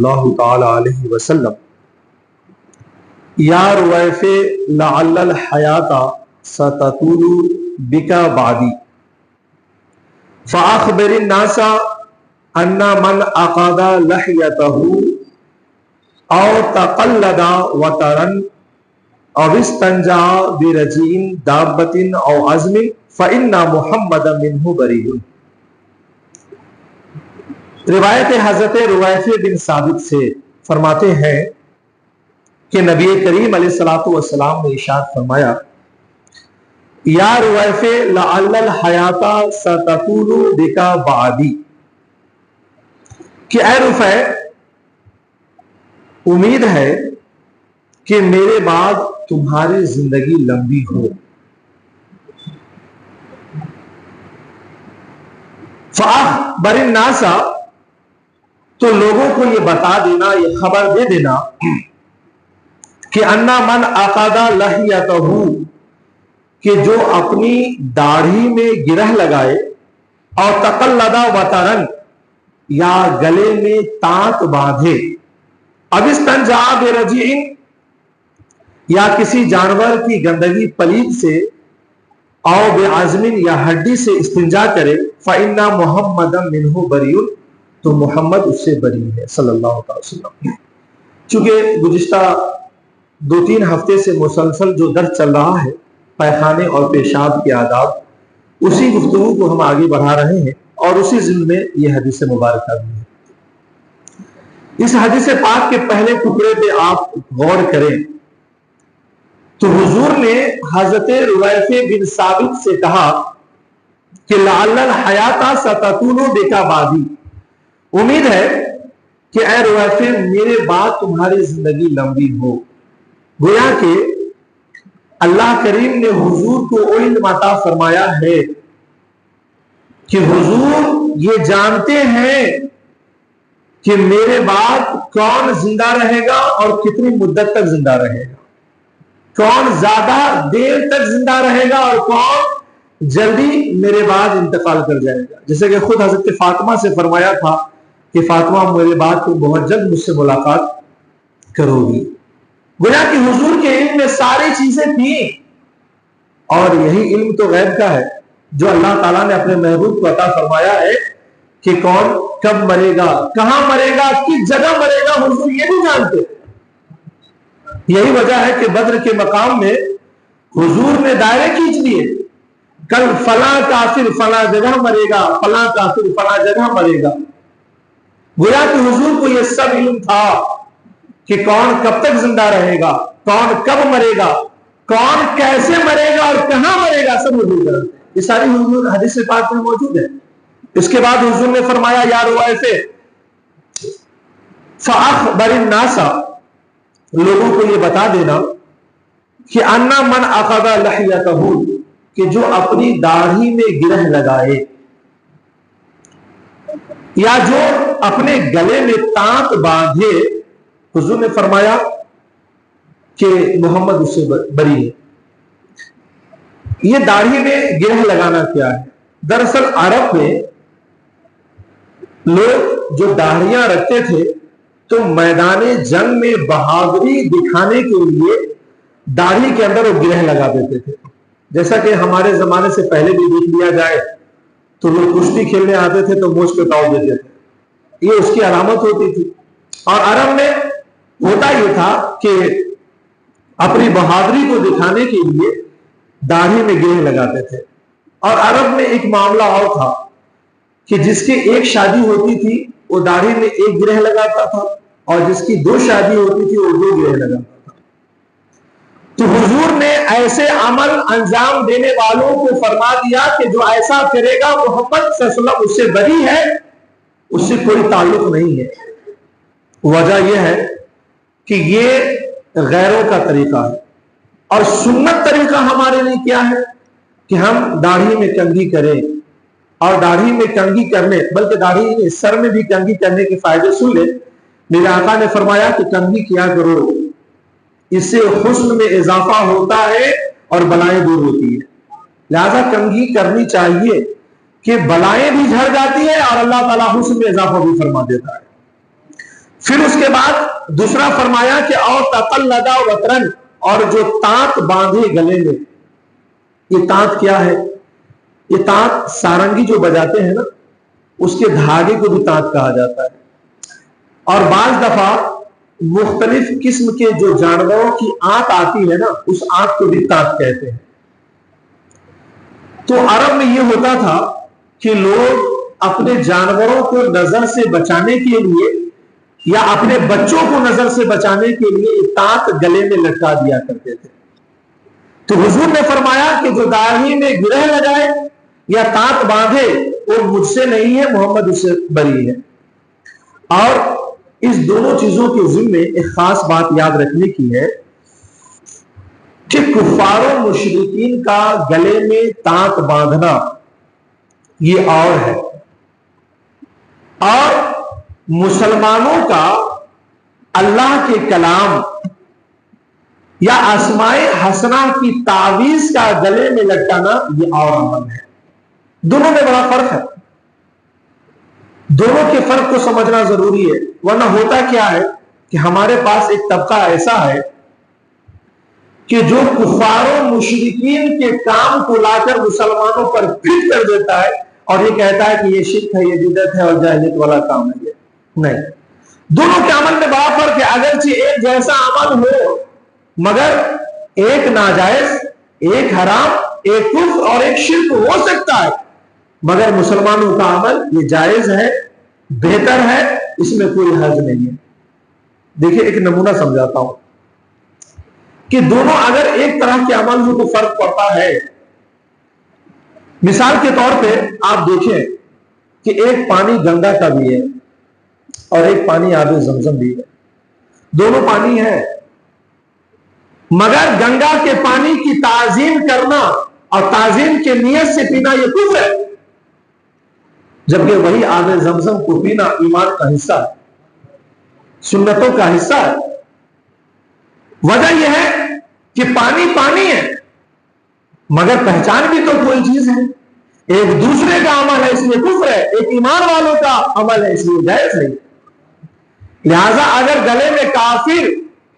اللہ تعالی علیہ وسلم یا رویف لعل الحیات ستطول بک بعدی فاخبر الناس ان من عقد لحیتہ او تقلد وطرا او استنجا برجین دابت او عزم فإن محمد منہ بریء۔ روایت حضرت رویف بن ثابت سے فرماتے ہیں کہ نبی کریم علیہ الصلوۃ والسلام نے ارشاد فرمایا یا رویف لعل الحیات ستطول بک بعدی، کہ اے رفیع امید ہے کہ میرے بعد تمہاری زندگی لمبی ہو۔ فاخبر الناس، تو لوگوں کو یہ بتا دینا، یہ خبر دے دینا کہ انا من عقد لحیتہ، کہ جو اپنی داڑھی میں گرہ لگائے، اور تقلد وطرن، یا گلے میں تانت باندھے، اب استنجا برجین، یا کسی جانور کی گندگی پلید سے، او بعزم، یا ہڈی سے استنجا کرے، فإن محمد منہ بریء، تو محمد اس سے بری ہے صلی اللہ علیہ وسلم۔ چونکہ گزشتہ 2-3 ہفتے سے مسلسل جو درس چل رہا ہے پیخانے اور پیشاب کے آداب، اسی گفتگو کو ہم آگے بڑھا رہے ہیں، اور اسی ضمن میں یہ حدیث مبارکہ بھی ہے۔ اس حدیث پاک کے پہلے ٹکڑے پہ آپ غور کریں تو حضور نے حضرت رویف بن ثابت سے کہا کہ لعل الحیات ستطول بک بعدی، امید ہے کہ اے رویف میرے بعد تمہاری زندگی لمبی ہو۔ گویا کہ اللہ کریم نے حضور کو علم عطا فرمایا ہے کہ حضور یہ جانتے ہیں کہ میرے بعد کون زندہ رہے گا اور کتنی مدت تک زندہ رہے گا، کون زیادہ دیر تک زندہ رہے گا اور کون جلدی میرے بعد انتقال کر جائے گا۔ جیسے کہ خود حضرت فاطمہ سے فرمایا تھا کہ فاطمہ میرے بعد تم بہت جلد مجھ سے ملاقات کرو گی۔ گویا کہ حضور کے علم میں ساری چیزیں تھیں، اور یہی علم تو غیب کا ہے جو اللہ تعالیٰ نے اپنے محبوب کو عطا فرمایا ہے کہ کون کب مرے گا، کہاں مرے گا، کس جگہ مرے گا، حضور یہ بھی جانتے۔ یہی وجہ ہے کہ بدر کے مقام میں حضور نے دائرے کھینچ لیے، کل فلاں کافر فلاں جگہ مرے گا، فلاں کافر فلاں جگہ مرے گا۔ گویا کہ حضور کو یہ سب علم تھا کہ کون کب تک زندہ رہے گا، کون کب مرے گا، کون کیسے مرے گا اور کہاں مرے گا، سب حضور جانتے ہیں۔ یہ ساری حضور حدیث پاک میں موجود ہے۔ اس کے بعد حضور نے فرمایا یا رویف فاخبر الناس، لوگوں کو یہ بتا دینا کہ انا من عقد لحیتہ، کہ جو اپنی داڑھی میں گرہ لگائے یا جو اپنے گلے میں تانت باندھے، حضور نے فرمایا کہ محمد اس سے بری ہے۔ یہ داڑھی میں گرہ لگانا کیا ہے؟ دراصل عرب میں لوگ جو داڑھیاں رکھتے تھے تو میدان جنگ میں بہادری دکھانے کے لیے داڑھی کے اندر وہ گرہ لگا دیتے تھے۔ جیسا کہ ہمارے زمانے سے پہلے بھی دیکھ لیا جائے تو لوگ کشتی کھیلنے آتے تھے تو مونچھ پہ تاؤ دیتے تھے، یہ اس کی علامت ہوتی تھی۔ اور عرب میں ہوتا یہ تھا کہ اپنی بہادری کو دکھانے کے لیے داڑھی میں گرہ لگاتے تھے۔ اور عرب میں ایک معاملہ اور تھا کہ جس کی ایک شادی ہوتی تھی وہ داڑھی میں ایک گرہ لگاتا تھا، اور جس کی 2 شادی ہوتی تھی وہ 2 گرہ لگاتا تھا۔ تو حضور نے ایسے عمل انجام دینے والوں کو فرما دیا کہ جو ایسا کرے گا محمد صلی اللہ علیہ وسلم اس سے بری ہے، اس سے کوئی تعلق نہیں ہے۔ وجہ یہ ہے کہ یہ غیروں کا طریقہ ہے، اور سنت طریقہ ہمارے لیے کیا ہے کہ ہم داڑھی میں کنگھی کریں، اور داڑھی میں کنگھی کرنے، بلکہ داڑھی سر میں بھی کنگھی کرنے کے فائدے سن لیں۔ میرے آقا نے فرمایا کہ کنگھی کیا کرو، اس سے حسن میں اضافہ ہوتا ہے اور بلائیں دور ہوتی ہے۔ لہذا کنگھی کرنی چاہیے کہ بلائیں بھی جھڑ جاتی ہے اور اللہ تعالیٰ حسن میں اضافہ بھی فرما دیتا ہے۔ پھر اس کے بعد دوسرا فرمایا کہ اور تقلدا وطرن، اور جو تانت باندھے گلے میں. یہ تانت کیا ہے؟ یہ تانت سارنگی جو بجاتے ہیں نا، اس کے دھاگے کو بھی تانت کہا جاتا ہے. اور بعض دفعہ مختلف قسم کے جو جانوروں کی آنت آتی ہے نا، اس آنت کو بھی تانت کہتے ہیں. تو عرب میں یہ ہوتا تھا کہ لوگ اپنے جانوروں کو نظر سے بچانے کے لیے یا اپنے بچوں کو نظر سے بچانے کے لیے تانت گلے میں لٹکا دیا کرتے تھے. تو حضور نے فرمایا کہ جو داڑھی میں گرہ لگائے یا تانت باندھے وہ مجھ سے نہیں ہے، محمد اس سے بری ہے. اور اس دونوں چیزوں کے ذمے ایک خاص بات یاد رکھنے کی ہے کہ کفار و مشرکین کا گلے میں تانت باندھنا یہ اور ہے، اور مسلمانوں کا اللہ کے کلام یا اسماء حسنہ کی تعویذ کا گلے میں لٹکانا یہ اور عمل ہے. دونوں میں بڑا فرق ہے. دونوں کے فرق کو سمجھنا ضروری ہے، ورنہ ہوتا کیا ہے کہ ہمارے پاس ایک طبقہ ایسا ہے کہ جو کفار و مشرکین کے کام کو لا کر مسلمانوں پر فٹ کر دیتا ہے اور یہ کہتا ہے کہ یہ شرک ہے، یہ بدعت ہے اور جاہلیت والا کام ہے. یہ نہیں، دونوں کے عمل میں بڑا فرق ہے. اگرچہ ایک جیسا عمل ہو مگر ایک ناجائز، ایک حرام، ایک کفر اور ایک شرک ہو سکتا ہے، مگر مسلمانوں کا عمل یہ جائز ہے، بہتر ہے، اس میں کوئی حرج نہیں ہے. دیکھیں ایک نمونہ سمجھاتا ہوں کہ دونوں اگر ایک طرح کے عمل ہو تو فرق پڑتا ہے. مثال کے طور پہ آپ دیکھیں کہ ایک پانی گنگا کا بھی ہے اور ایک پانی آب زمزم بھی ہے. دونوں پانی ہے، مگر گنگا کے پانی کی تعظیم کرنا اور تعظیم کے نیت سے پینا یہ کفر ہے، جبکہ وہی آب زمزم کو پینا ایمان کا حصہ ہے، سنتوں کا حصہ ہے. وجہ یہ ہے کہ پانی پانی ہے مگر پہچان بھی تو کوئی چیز ہے. ایک دوسرے کا عمل ہے اس لیے کفر ہے، ایک ایمان والوں کا عمل ہے اس لیے جائز ہے. لہذا اگر گلے میں کافر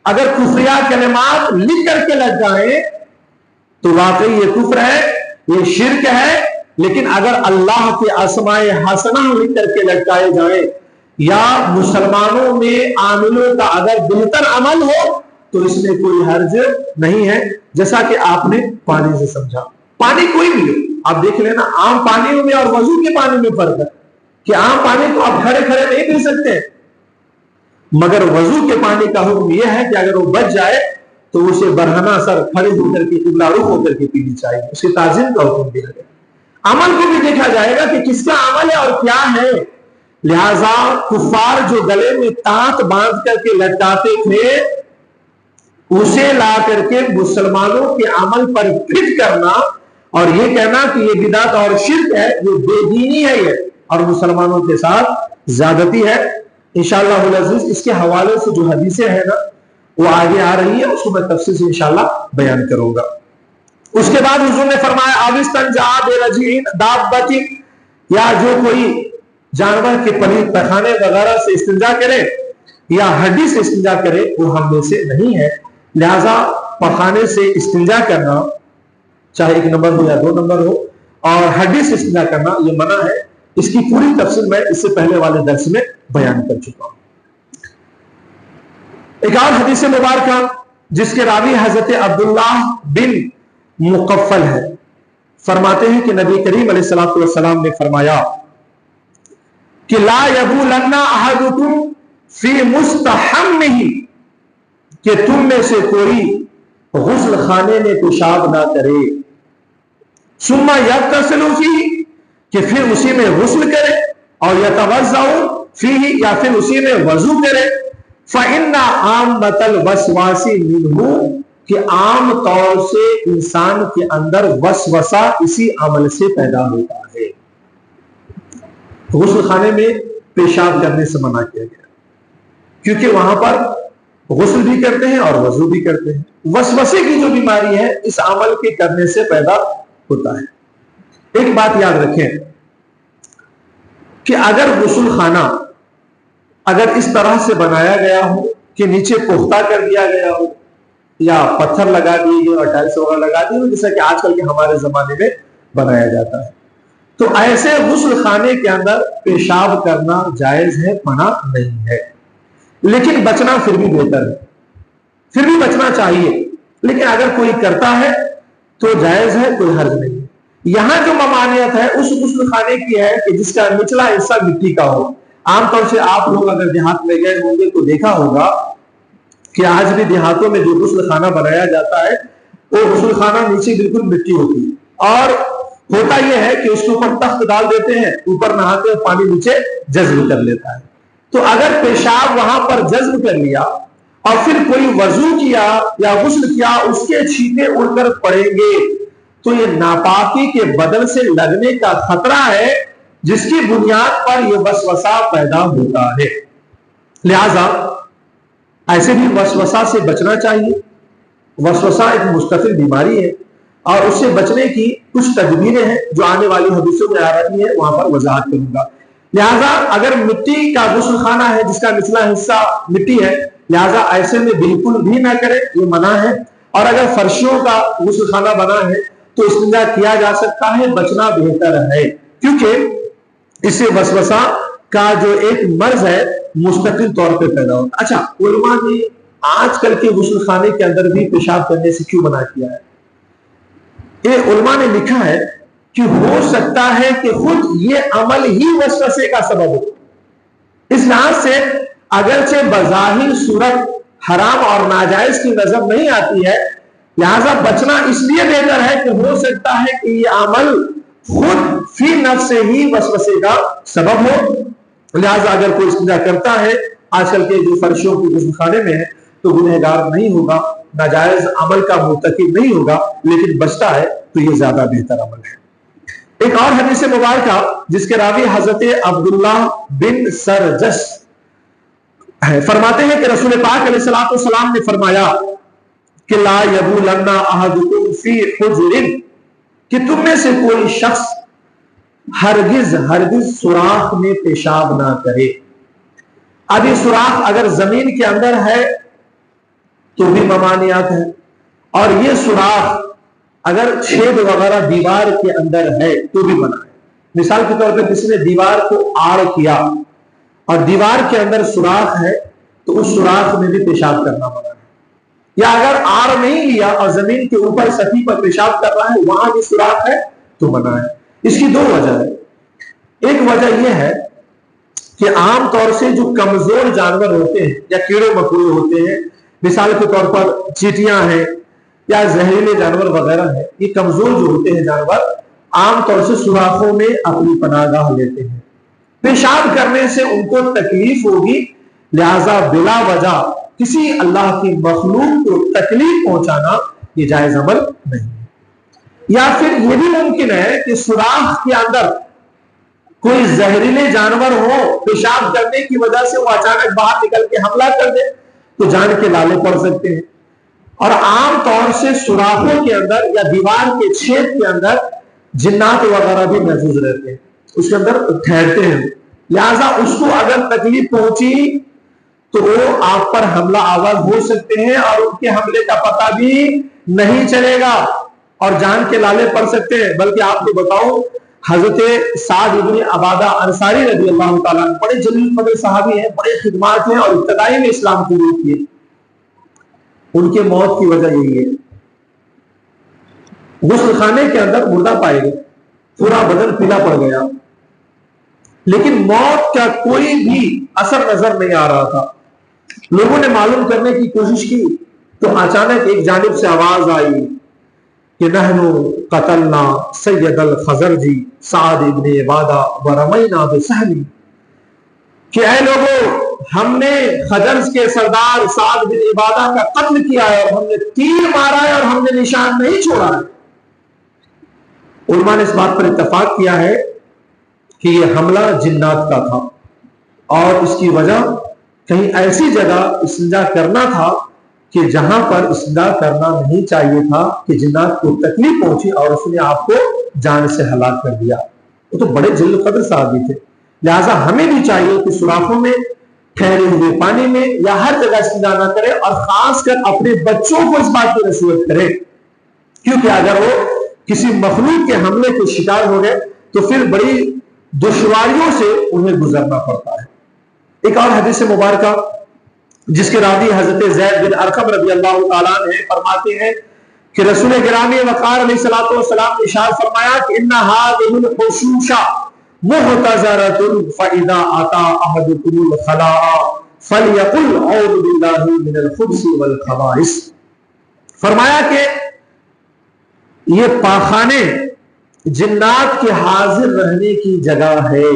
اگر کفریہ کلمات لکھ کر کے لگ جائیں تو واقعی یہ کفر ہے، یہ شرک ہے. لیکن اگر اللہ کے اسماء حسنہ لکھ کر کے لٹکائے جائیں یا مسلمانوں میں عاملوں کا اگر بہتر عمل ہو تو اس میں کوئی حرج نہیں ہے. جیسا کہ آپ نے پانی سے سمجھا، پانی کوئی بھی ہو، آپ دیکھ لینا عام پانیوں میں اور وضو کے پانی میں فرق ہے کہ عام پانی تو آپ کھڑے کھڑے نہیں پی سکتے، مگر وضو کے پانی کا حکم یہ ہے کہ اگر وہ بچ جائے تو اسے برہنہ سر کھڑے ہو کر کے قبلہ رخ ہو کر کے پینی چاہیے. اس کی تعظیم کا حکم دیا گیا. عمل کو بھی دیکھا جائے گا کہ کس کا عمل ہے اور کیا ہے. لہذا کفار جو گلے میں تانت باندھ کر کے لٹکاتے تھے اسے لا کر کے مسلمانوں کے عمل پر فٹ کرنا اور یہ کہنا کہ یہ بدعت اور شرک ہے، یہ بے دینی ہے یہ اور مسلمانوں کے ساتھ زیادتی ہے. انشاءاللہ العزیز اس کے حوالے سے جو حدیثیں ہیں نا وہ آگے آ رہی ہے، اس کو میں تفصیل سے انشاءاللہ بیان کروں گا. اس کے بعد حضور نے فرمایا آبستنجا برجعین دابۃ، یا جو کوئی جانور کے پلیت پیخانے وغیرہ سے استنجا کرے یا ہڈی سے استنجا کرے وہ ہم میں سے نہیں ہے. لہذا پخانے سے استنجا کرنا چاہے 1 نمبر ہو یا 2 نمبر ہو اور ہڈی سے استنجا کرنا یہ منع ہے. اس کی پوری تفصیل میں اس سے پہلے والے درس میں بیان کر چکا ہوں. ایک اور حدیث مبارکہ جس کے راوی حضرت عبداللہ بن مقفل ہے، فرماتے ہیں کہ نبی کریم علیہ الصلوۃ والسلام نے فرمایا کہ لا یبولن احدکم فی مستحمہ، کہ تم میں سے کوئی غسل خانے میں پیشاب نہ کرے، ثم یغتسل فیہ، کہ پھر اسی میں غسل کرے، اور یتوضأ فیہ، یا پھر اسی میں وضو کرے. فإن عامۃ الوسواس منہ، کہ عام طور سے انسان کے اندر وسوسہ اسی عمل سے پیدا ہوتا ہے. غسل خانے میں پیشاب کرنے سے منع کیا گیا کیونکہ وہاں پر غسل بھی کرتے ہیں اور وضو بھی کرتے ہیں. وسوسے کی جو بیماری ہے اس عمل کے کرنے سے پیدا ہوتا ہے. ایک بات یاد رکھیں کہ اگر غسل خانہ اگر اس طرح سے بنایا گیا ہو کہ نیچے پختہ کر دیا گیا ہو یا پتھر لگا دیے گئے اور ٹائلس وغیرہ لگا دیے ہو جیسا کہ آج کل کے ہمارے زمانے میں بنایا جاتا ہے، تو ایسے غسل خانے کے اندر پیشاب کرنا جائز ہے، منع نہیں ہے، لیکن بچنا پھر بھی بہتر ہے، پھر بھی بچنا چاہیے، لیکن اگر کوئی کرتا ہے تو جائز ہے، کوئی حرج نہیں۔ یہاں جو ممانعت ہے اس غسل خانے کی ہے کہ جس کا نچلا حصہ مٹی کا ہو۔ عام طور سے آپ لوگ اگر دیہات میں گئے ہوں گے تو دیکھا ہوگا کہ آج بھی دیہاتوں میں جو غسل خانہ بنایا جاتا ہے وہ غسل خانہ نیچے بالکل مٹی ہوتی ہے، اور ہوتا یہ ہے کہ اس کے اوپر تخت ڈال دیتے ہیں، اوپر نہاتے ہیں، پانی نیچے جذب کر لیتا ہے۔ تو اگر پیشاب وہاں پر جذب کر لیا اور پھر کوئی وضو کیا یا غسل کیا، اس کے چھینٹے اڑ کر پڑیں گے تو یہ ناپاکی کے بدن سے لگنے کا خطرہ ہے، جس کی بنیاد پر یہ وسوسہ پیدا ہوتا ہے۔ لہذا ایسے بھی وسوسہ سے بچنا چاہیے۔ وسوسہ ایک مستقل بیماری ہے اور اس سے بچنے کی کچھ تدبیریں ہیں جو آنے والی حدیثوں میں آ رہی ہیں، وہاں پر وضاحت کروں گا۔ لہذا اگر مٹی کا غسل خانہ ہے جس کا نچلا حصہ مٹی ہے، لہذا ایسے میں بالکل بھی نہ کرے، یہ منع ہے۔ اور اگر فرشوں کا غسل خانہ بنا ہے تو استنجا کیا جا سکتا ہے، بچنا بہتر ہے، کیونکہ اس سے وسوسہ کا جو ایک مرض ہے مستقل طور پہ پیدا ہوتا ہے۔ اچھا، علماء نے آج کل کے غسل خانے کے اندر بھی پیشاب کرنے سے کیوں منع کیا ہے؟ یہ علماء نے لکھا ہے کہ ہو سکتا ہے کہ خود یہ عمل ہی وسوسے کا سبب ہو۔ اس لحاظ سے اگرچہ بظاہر صورت حرام اور ناجائز کی نظر نہیں آتی ہے، لہذا بچنا اس لیے بہتر ہے کہ ہو سکتا ہے کہ یہ عمل خود فی نفس سے ہی وسوسے کا سبب ہو۔ لہذا اگر کوئی استنجا کرتا ہے آج کل کے جو فرشوں کے غسل خانے میں ہے تو گنہگار نہیں ہوگا، ناجائز عمل کا مرتکب نہیں ہوگا، لیکن بچتا ہے تو یہ زیادہ بہتر عمل ہے۔ ایک اور حدیث مبارکہ جس کے راوی حضرت عبداللہ بن سرجس فرماتے ہیں کہ رسول پاک علیہ الصلوۃ والسلام نے فرمایا کہ لا یبولن احدکم فی حجر، کہ تم میں سے کوئی شخص ہرگز سوراخ میں پیشاب نہ کرے۔ اب یہ سوراخ اگر زمین کے اندر ہے تو بھی ممانعت ہے، اور یہ سوراخ اگر چھید وغیرہ دیوار کے اندر ہے تو بھی منع ہے۔ مثال کے طور پہ کسی نے دیوار کو آڑ کیا اور دیوار کے اندر سوراخ ہے تو اس سوراخ میں بھی پیشاب کرنا منع ہے، یا اگر آڑ نہیں لیا اور زمین کے اوپر سطح پر پیشاب کر رہا ہے وہاں بھی سوراخ ہے تو منع ہے۔ اس کی دو وجہ ہے۔ ایک وجہ یہ ہے کہ عام طور سے جو کمزور جانور ہوتے ہیں یا کیڑے مکوڑے ہوتے ہیں، مثال کے طور پر چیٹیاں ہیں یا زہریلے جانور وغیرہ ہیں، یہ کمزور جو ہوتے ہیں جانور عام طور سے سوراخوں میں اپنی پناہ گاہ لیتے ہیں۔ پیشاب کرنے سے ان کو تکلیف ہوگی، لہذا بلا وجہ کسی اللہ کی مخلوق کو تکلیف پہنچانا یہ جائز عمل نہیں ہے۔ یا پھر یہ بھی ممکن ہے کہ سوراخ کے اندر کوئی زہریلے جانور ہو، پیشاب کرنے کی وجہ سے وہ اچانک باہر نکل کے حملہ کر دے تو جان کے لالے پڑ سکتے ہیں۔ اور عام طور سے سوراخوں کے اندر یا دیوار کے چھید کے اندر جنات وغیرہ بھی محفوظ رہتے ہیں، اس کے اندر ٹھہرتے ہیں، لہذا اس کو اگر تکلیف پہنچی تو وہ آپ پر حملہ آور ہو سکتے ہیں اور ان کے حملے کا پتہ بھی نہیں چلے گا اور جان کے لالے پڑ سکتے ہیں۔ بلکہ آپ کو بتاؤں، حضرت سعد بن عبادہ انصاری رضی اللہ تعالیٰ بڑے جلیل قدر صحابی ہیں، بڑے خدمات ہیں اور ابتدائی میں اسلام قبول کیے۔ ان کے موت کی وجہ یہی ہے، غسل خانے کے اندر مردہ پائے گئے، پورا بدن پیلا پڑ گیا، لیکن موت کا کوئی بھی اثر نظر نہیں آ رہا تھا۔ لوگوں نے معلوم کرنے کی کوشش کی تو اچانک ایک جانب سے آواز آئی کہ نحنو قتلنا سید الخزرجی سعد ابن عبادہ ورمینا بسہمی، کہ اے لوگوں، ہم نے خزرج کے سردار سعد بن عبادہ کا قتل کیا ہے اور ہم نے تیر مارا ہے اور ہم نے نشان نہیں چھوڑا ہے۔ علماء نے اس بات پر اتفاق کیا ہے کہ یہ حملہ جنات کا تھا اور اس کی وجہ کہیں ایسی جگہ استنجا کرنا تھا کہ جہاں پر استنجا کرنا نہیں چاہیے تھا، کہ جنات کو تکلیف پہنچی اور اس نے آپ کو جان سے ہلاک کر دیا۔ وہ تو بڑے جلیل قدر صحابی تھے، لہٰذا ہمیں بھی چاہیے کہ سوراخوں میں ٹھہرے ہوئے پانی میں یا ہر جگہ استنجا نہ کرے، اور خاص کر اپنے بچوں کو اس بات کی نصیحت کرے، کیونکہ اگر وہ کسی مخلوق کے حملے کے شکار ہو گئے تو پھر بڑی دشواریوں سے انہیں گزرنا پڑتا ہے۔ ایک اور حدیث مبارکہ جس کے راوی حضرت زید بن ارقم رضی اللہ تعالیٰ عنہ فرماتے ہیں کہ رسول گرامی وقار علیہ الصلوۃ والسلام نے ارشاد فرمایا کہ ان هذه الحشوش محتضرۃ فاذا اتى احدكم الخلاء فليقل اعوذ بالله من الخبث والخبائث۔ فرمایا کہ یہ پاخانے جنات کے حاضر رہنے کی جگہ ہے۔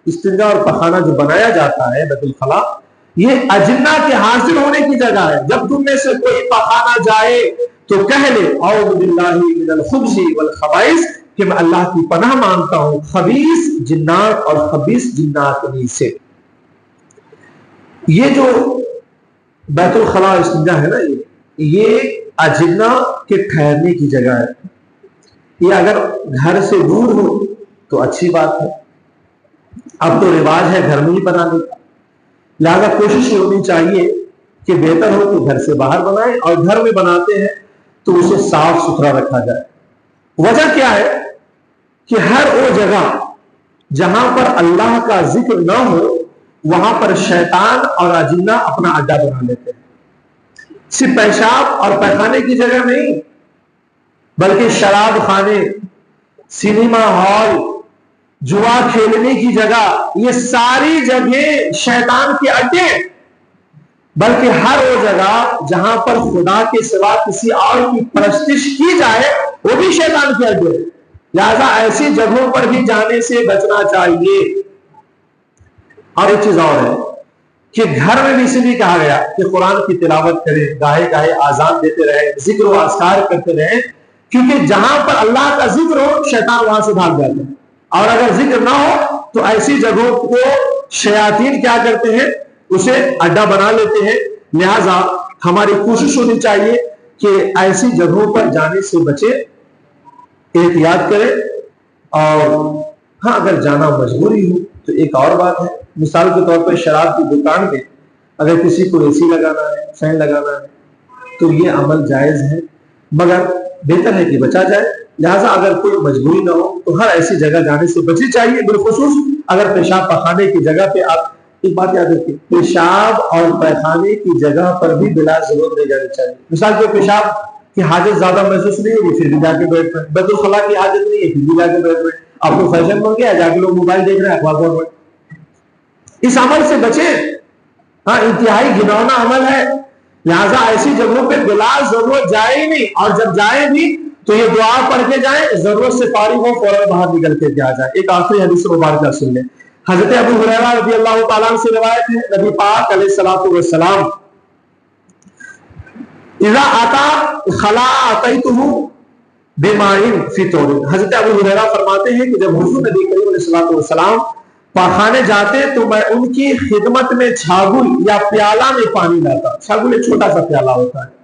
استنجا اور پاخانہ جو بنایا جاتا ہے بیت الخلاء، یہ اجنہ کے حاضر ہونے کی جگہ ہے۔ جب تم میں سے کوئی پاخانہ جائے تو کہہ لے اعوذ باللہ من الخبث والخبائث، کہ میں اللہ کی پناہ مانگتا ہوں خبیث جنات اور خبیث جنات سے۔ یہ جو بیت الخلاء استنجا ہے نا، یہ اجنہ کے ٹھہرنے کی جگہ ہے۔ یہ اگر گھر سے دور ہو تو اچھی بات ہے، اب تو رواج ہے گھر میں ہی بنانے کا، لہذا کوشش ہونی چاہیے کہ بہتر ہو کہ گھر سے باہر بنائیں، اور گھر میں بناتے ہیں تو اسے صاف ستھرا رکھا جائے۔ وجہ کیا ہے کہ ہر وہ جگہ جہاں پر اللہ کا ذکر نہ ہو وہاں پر شیطان اور اجنہ اپنا اڈا بنا لیتے ہیں۔ صرف پیشاب اور پیخانے کی جگہ نہیں، بلکہ شراب خانے، سینما ہال، جوا کھیلنے کی جگہ، یہ ساری جگہیں شیطان کے اڈے، بلکہ ہر وہ جگہ جہاں پر خدا کے سوا کسی اور کی پرستش کی جائے وہ بھی شیطان کے اڈے، لہذا ایسی جگہوں پر بھی جانے سے بچنا چاہیے۔ اور ایک چیز اور ہے کہ گھر میں بھی اسی لیے کہا گیا کہ قرآن کی تلاوت کریں، گاہے گاہے آذان دیتے رہیں، ذکر و اذکار کرتے رہیں، کیونکہ جہاں پر اللہ کا ذکر ہو شیطان وہاں سے بھاگ جاتے ہیں، اور اگر ذکر نہ ہو تو ایسی جگہوں کو شیاطین کیا کرتے ہیں، اسے اڈا بنا لیتے ہیں۔ لہذا ہماری کوشش ہونی چاہیے کہ ایسی جگہوں پر جانے سے بچے، احتیاط کریں، اور ہاں اگر جانا مجبوری ہو تو ایک اور بات ہے، مثال کے طور پر شراب کی دکان میں اگر کسی کو اے سی لگانا ہے، فین لگانا ہے تو یہ عمل جائز ہے، مگر بہتر ہے کہ بچا جائے۔ لہٰذا اگر کوئی مجبوری نہ ہو تو ہر ایسی جگہ جانے سے بچی چاہیے، بالخصوص اگر پیشاب پخانے کی جگہ پہ آپ ایک بات یاد رکھیں، پیشاب اور پیخانے کی جگہ پر بھی بلا ضرورت نہیں جانی چاہیے۔ مثال کے پیشاب کی حاجت زیادہ محسوس نہیں ہوگی پھر بھی جا کے بیٹھ رہے، بیت الخلاء کی حاجت نہیں ہے پھر بھی جا کے بیٹھ رہے، آپ کو فیشن بن گیا جا کے لوگ موبائل دیکھ رہے ہیں، اخبار پڑھ رہے، اس عمل سے بچیں۔ ہاں انتہائی گھناؤنا عمل ہے، لہٰذا ایسی جگہوں پہ بلا ضرورت جائے ہی نہیں، اور جب جائیں بھی تو یہ دعا پڑھ کے جائیں، ضرورت سے فارغ ہو فوراً باہر نکل کے آ جائیں۔ ایک آخری حدیث مبارکہ سن لیں، حضرت ابو ہریرہ رضی اللہ تعالیٰ عنہ سے روایت ہے، نبی پاک علیہ الصلوۃ والسلام اذا آتا خلا اتیتہ بماء فی طور، حضرت ابو ہریرہ فرماتے ہیں کہ جب حضور نبی کریم علیہ الصلوۃ والسلام پاخانے جاتے تو میں ان کی خدمت میں چھاگل یا پیالہ میں پانی لاتا، چھاگل ایک چھوٹا سا پیالہ ہوتا ہے،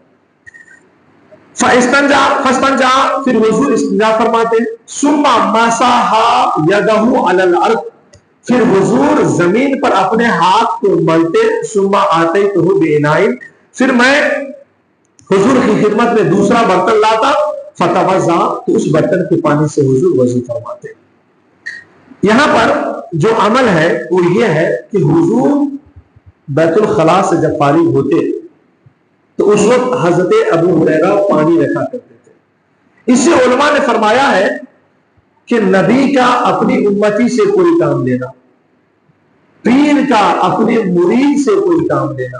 فاستنجا پھر حضور استنجا فرماتے، ثم مسح یدہ علی الارض، پھر حضور زمین پر اپنے ہاتھ کو ملتے، ثم آتیتہ باناء، پھر میں حضور کی خدمت میں دوسرا برتن لاتا، فتوضا، تو اس برتن کے پانی سے حضور وضو فرماتے۔ یہاں پر جو عمل ہے وہ یہ ہے کہ حضور بیت الخلاء سے جب فارغ ہوتے تو اس وقت حضرت ابو ہریرہ پانی رکھا کرتے تھے۔ اس سے علماء نے فرمایا ہے کہ نبی کا اپنی امتی سے کوئی کام لینا، پیر کا اپنے مرید سے کوئی کام لینا،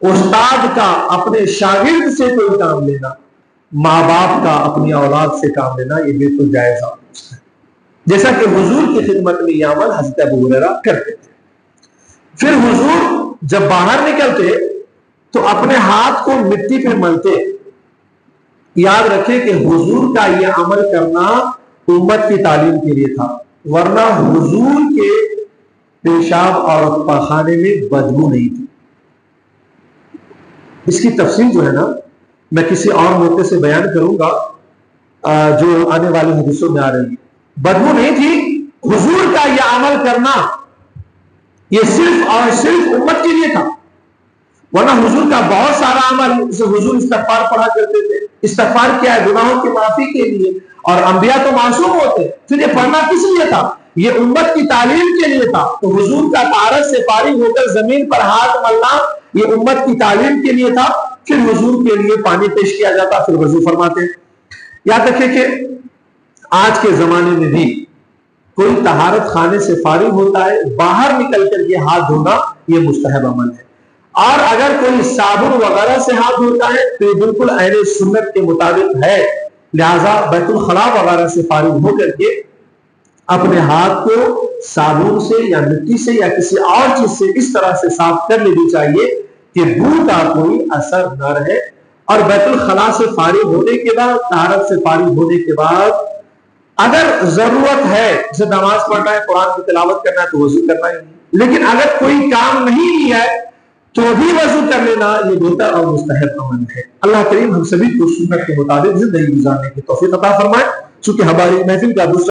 استاد کا اپنے شاگرد سے کوئی کام لینا، ماں باپ کا اپنی اولاد سے کام لینا، یہ بالکل جائز ہے، جیسا کہ حضور کی خدمت میں یہ عمل حضرت ابو ہریرہ کرتے تھے۔ پھر حضور جب باہر نکلتے تو اپنے ہاتھ کو مٹی پہ ملتے۔ یاد رکھیں کہ حضور کا یہ عمل کرنا امت کی تعلیم کے لیے تھا، ورنہ حضور کے پیشاب اور پاخانے میں بدبو نہیں تھی۔ اس کی تفصیل جو ہے نا میں کسی اور موقع سے بیان کروں گا جو آنے والی حدیثوں میں آ رہی ہے۔ بدبو نہیں تھی، حضور کا یہ عمل کرنا یہ صرف اور صرف امت کے لیے تھا، ورنہ حضور کا بہت سارا عمل، حضور استغفار پڑھا کرتے تھے۔ استغفار کیا ہے؟ گناہوں کی معافی کے لیے، اور انبیاء تو معصوم ہوتے، پھر یہ پڑھنا کس لیے تھا؟ یہ امت کی تعلیم کے لیے تھا۔ تو حضور کا طہارت سے فارغ ہو کر زمین پر ہاتھ ملنا یہ امت کی تعلیم کے لیے تھا۔ پھر حضور کے لیے پانی پیش کیا جاتا، پھر وضو فرماتے۔ یاد رکھیں کہ آج کے زمانے میں بھی کوئی طہارت خانے سے فارغ ہوتا ہے، باہر نکل کر کے ہاتھ دھونا یہ مستحب عمل ہے، اور اگر کوئی صابن وغیرہ سے ہاتھ دھوتا ہے تو یہ بالکل اہل سنت کے مطابق ہے۔ لہذا بیت الخلاء وغیرہ سے فارغ ہو کر کے اپنے ہاتھ کو صابن سے یا مٹی سے یا کسی اور چیز سے اس طرح سے صاف کر لینی چاہیے کہ بو کا کوئی اثر نہ رہے۔ اور بیت الخلاء سے فارغ ہونے کے بعد، طہارت سے فارغ ہونے کے بعد اگر ضرورت ہے، جیسے نماز پڑھنا ہے، قرآن کی تلاوت کرنا ہے، تو وضو کرنا ہی، لیکن اگر کوئی کام نہیں لیا ہے تو بھی وضو کر لینا یہ بہتر اور مستحب عمل ہے۔ اللہ کریم ہم سبھی کو سنت کے مطابق زندگی گزارنے کی توفیق عطا فرمائے۔ چونکہ ہماری محفل کا دوسرا